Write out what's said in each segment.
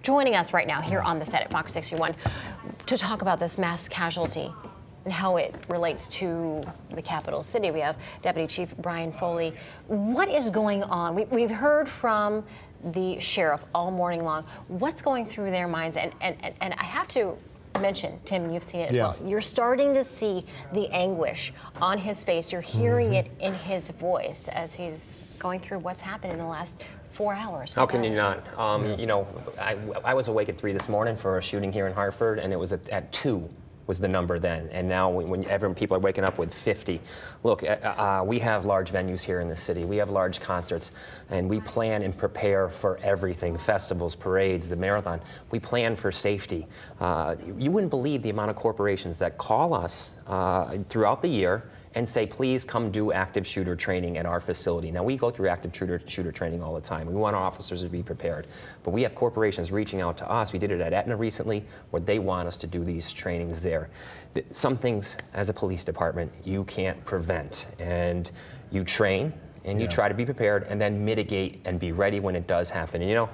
joining us right now here on the set at Fox 61 to talk about this mass casualty and how it relates to the capital city. We have Deputy Chief Brian Foley. What is going on? We've heard from the sheriff all morning long. What's going through their minds? And I have to mention, Tim, you've seen it as well. You're starting to see the anguish on his face. You're hearing it in his voice as he's going through what's happened in the last 4 hours. How can you not? You know, I was awake at 3 this morning for a shooting here in Hartford, and it was at 2 was the number then. And now when people are waking up with 50. Look, we have large venues here in the city. We have large concerts, and we plan and prepare for everything, festivals, parades, the marathon. We plan for safety. You wouldn't believe the amount of corporations that call us throughout the year and say, please come do active shooter training at our facility. Now, we go through active shooter training all the time. We want our officers to be prepared. But we have corporations reaching out to us. We did it at Aetna recently, where they want us to do these trainings there. Some things, as a police department, you can't prevent. And you train, and you try to be prepared, and then mitigate and be ready when it does happen. And you know,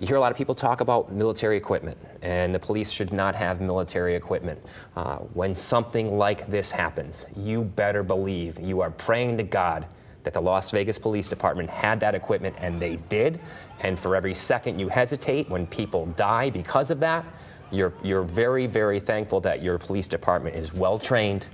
you hear a lot of people talk about military equipment, and the police should not have military equipment. When something like this happens, you better believe you are praying to God that the Las Vegas Police Department had that equipment, and they did. And for every second you hesitate when people die because of that, you're very, very thankful that your police department is well trained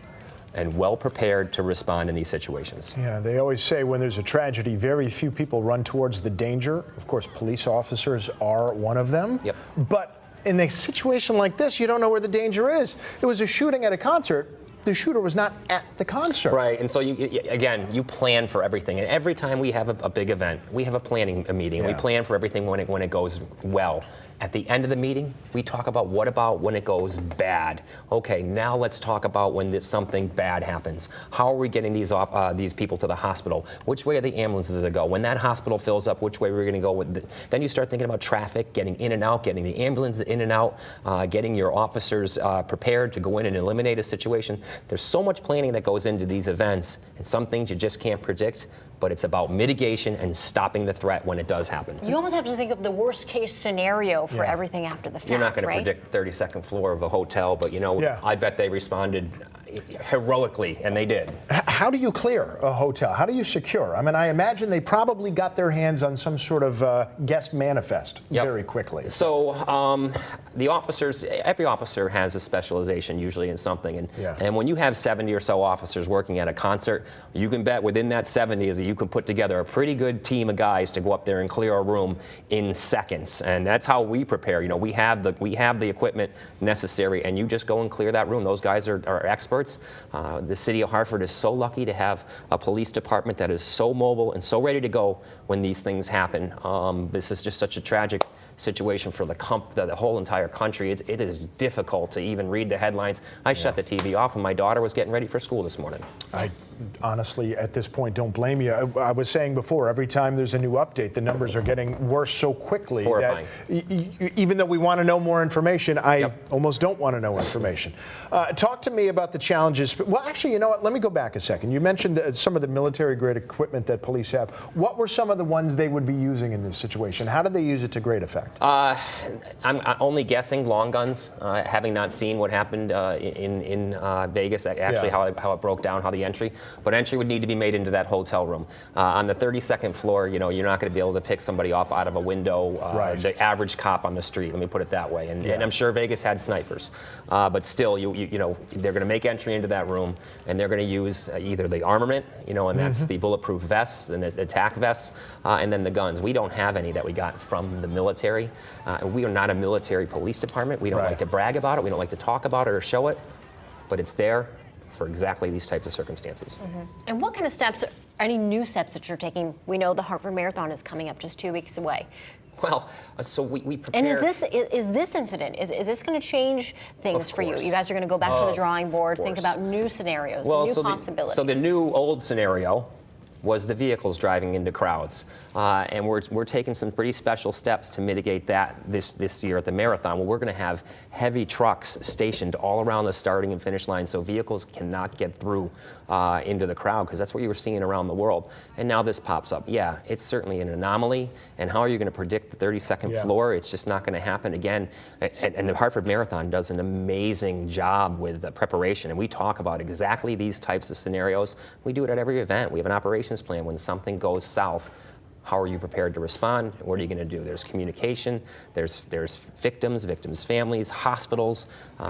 and well prepared to respond in these situations. Yeah, they always say when there's a tragedy, very few people run towards the danger. Of course, police officers are one of them. Yep. But in a situation like this, you don't know where the danger is. It was a shooting at a concert. The shooter was not at the concert. Right, and so you plan for everything. And every time we have a big event, we have a planning meeting. We plan for everything when it goes well. At the end of the meeting, we talk about what about when it goes bad. Okay, now let's talk about when something bad happens. How are we getting these people to the hospital? Which way are the ambulances to go? When that hospital fills up, which way we're going to go? Then you start thinking about traffic, getting in and out, getting the ambulance in and out, getting your officers prepared to go in and eliminate a situation. There's so much planning that goes into these events, and some things you just can't predict. But it's about mitigation and stopping the threat when it does happen. You almost have to think of the worst case scenario for everything after the fact. You're not going right? to predict 32nd floor of a hotel, but you know, I bet they responded heroically, and they did. How do you clear a hotel? How do you secure? I mean, I imagine they probably got their hands on some sort of guest manifest very quickly. So the officers, every officer has a specialization usually in something, and when you have 70 or so officers working at a concert, you can bet within that 70 is that you can put together a pretty good team of guys to go up there and clear a room in seconds, and that's how we prepare. You know, we have the equipment necessary, and you just go and clear that room. Those guys are experts. The city of Hartford is so lucky to have a police department that is so mobile and so ready to go when these things happen. This is just such a tragic situation for the whole entire country. It is difficult to even read the headlines. I shut the TV off when my daughter was getting ready for school this morning. I honestly, at this point, don't blame you. I was saying before, every time there's a new update, the numbers are getting worse so quickly. Horrifying. That even though we want to know more information, I almost don't want to know information. Talk to me about the challenges. Well, actually, you know what? Let me go back a second. You mentioned some of the military-grade equipment that police have. What were some of the ones they would be using in this situation? How did they use it to great effect? I'm only guessing long guns, having not seen what happened in Vegas, actually how it broke down, how the entry. But entry would need to be made into that hotel room. On the 32nd floor, you know, you're not going to be able to pick somebody off out of a window, the average cop on the street, let me put it that way. And I'm sure Vegas had snipers. But still, you know, they're going to make entry into that room, and they're going to use either the armament, you know, and that's the bulletproof vests and the attack vests, and then the guns. We don't have any that we got from the military. We are not a military police department. We don't like to brag about it. We don't like to talk about it or show it. But it's there for exactly these types of circumstances. And what kind of steps, any new steps that you're taking? We know the Hartford Marathon is coming up just 2 weeks away. Well, so we prepare. And is this incident, is this going to change things for you? You guys are going to go back to the drawing board, think about new scenarios, new possibilities. So the new old scenario was the vehicles driving into crowds. And we're taking some pretty special steps to mitigate that this year at the marathon, where we're going to have heavy trucks stationed all around the starting and finish line so vehicles cannot get through into the crowd, because that's what you were seeing around the world. And now this pops up. Yeah, it's certainly an anomaly. And how are you going to predict the 32nd floor? It's just not going to happen again. And the Hartford Marathon does an amazing job with the preparation. And we talk about exactly these types of scenarios. We do it at every event. We have an operations plan. When something goes south, how are you prepared to respond? What are you going to do? There's communication, there's victims' families, hospitals.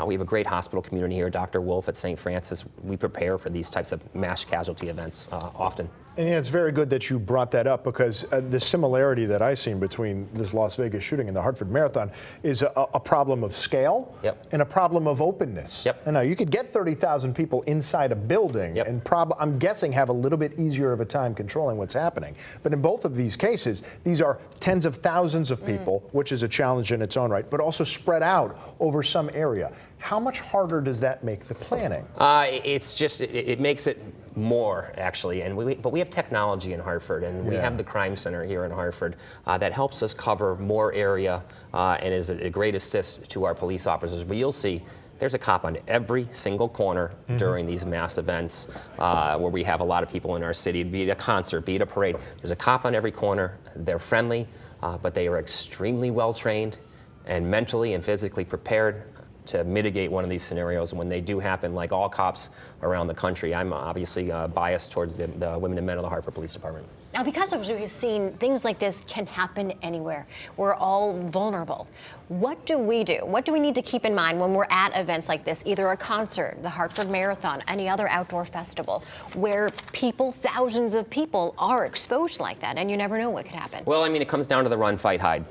We have a great hospital community here. Dr. Wolf at St. Francis, we prepare for these types of mass casualty events often. And it's very good that you brought that up, because the similarity that I've seen between this Las Vegas shooting and the Hartford Marathon is a problem of scale and a problem of openness. And now you could get 30,000 people inside a building and I'm guessing have a little bit easier of a time controlling what's happening. But in both of these cases, these are tens of thousands of people, which is a challenge in its own right, but also spread out over some area. How much harder does that make the planning? It's just, it makes it more, actually. But we have technology in Hartford, and we have the crime center here in Hartford that helps us cover more area and is a great assist to our police officers. But you'll see, there's a cop on every single corner during these mass events where we have a lot of people in our city, be it a concert, be it a parade. There's a cop on every corner. They're friendly, but they are extremely well trained and mentally and physically prepared to mitigate one of these scenarios when they do happen, like all cops around the country. I'm obviously biased towards the women and men of the Hartford Police Department. Now, because of what we've seen, things like this can happen anywhere. We're all vulnerable. What do we do? What do we need to keep in mind when we're at events like this, either a concert, the Hartford Marathon, any other outdoor festival, where people, thousands of people, are exposed like that, and you never know what could happen? Well, I mean, it comes down to the run, fight, hide.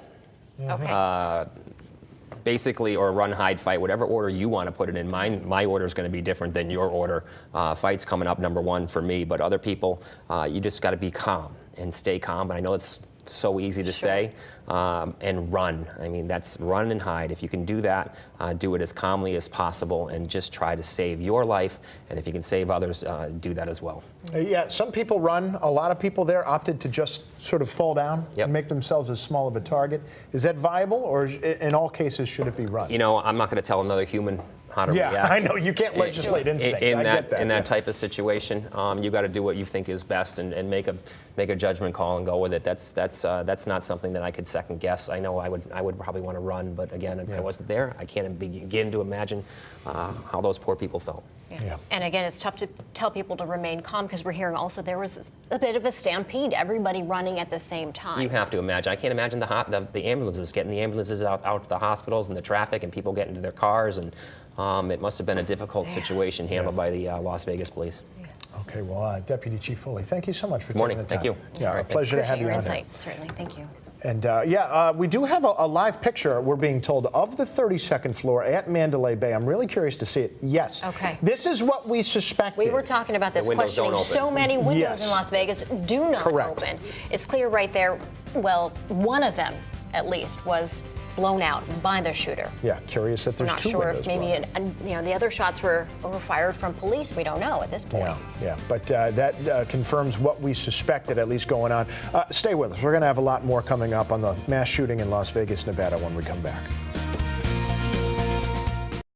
Okay. Basically, or run, hide, fight, whatever order you want to put it in. My order is going to be different than your order. Fight's coming up number one for me, but other people, you just got to be calm and stay calm. But I know it's so easy to say, and run. I mean, that's run and hide. If you can do that, do it as calmly as possible and just try to save your life. And if you can save others, do that as well. Yeah, some people run. A lot of people there opted to just sort of fall down and make themselves as small of a target. Is that viable, or in all cases should it be run? You know, I'm not going to tell another human how to react. Yeah, I know. You can't legislate instinct. In that type of situation, you got to do what you think is best and make a judgment call and go with it. That's not something that I could second guess. I know I would probably want to run, but again, if I wasn't there, I can't begin to imagine how those poor people felt. Yeah. And again, it's tough to tell people to remain calm, because we're hearing also there was a bit of a stampede, everybody running at the same time. You have to imagine. I can't imagine the ambulances, getting the ambulances out to the hospitals and the traffic and people getting to their cars. And it must have been a difficult situation handled by the Las Vegas police. Okay, well, Deputy Chief Foley, thank you so much for taking the time. Thank you. Yeah, a pleasure to have you on here. Certainly, thank you. And we do have a live picture, we're being told, of the 32nd floor at Mandalay Bay. I'm really curious to see it. Yes. Okay. This is what we suspected. We were talking about this, questioning so many windows in Las Vegas do not open. It's clear right there, well, one of them, at least, was blown out by the shooter. Yeah, curious that there's two windows. I'm not sure if maybe the other shots were fired from police. We don't know at this point. Yeah. But that confirms what we suspected, at least going on. Stay with us. We're going to have a lot more coming up on the mass shooting in Las Vegas, Nevada when we come back.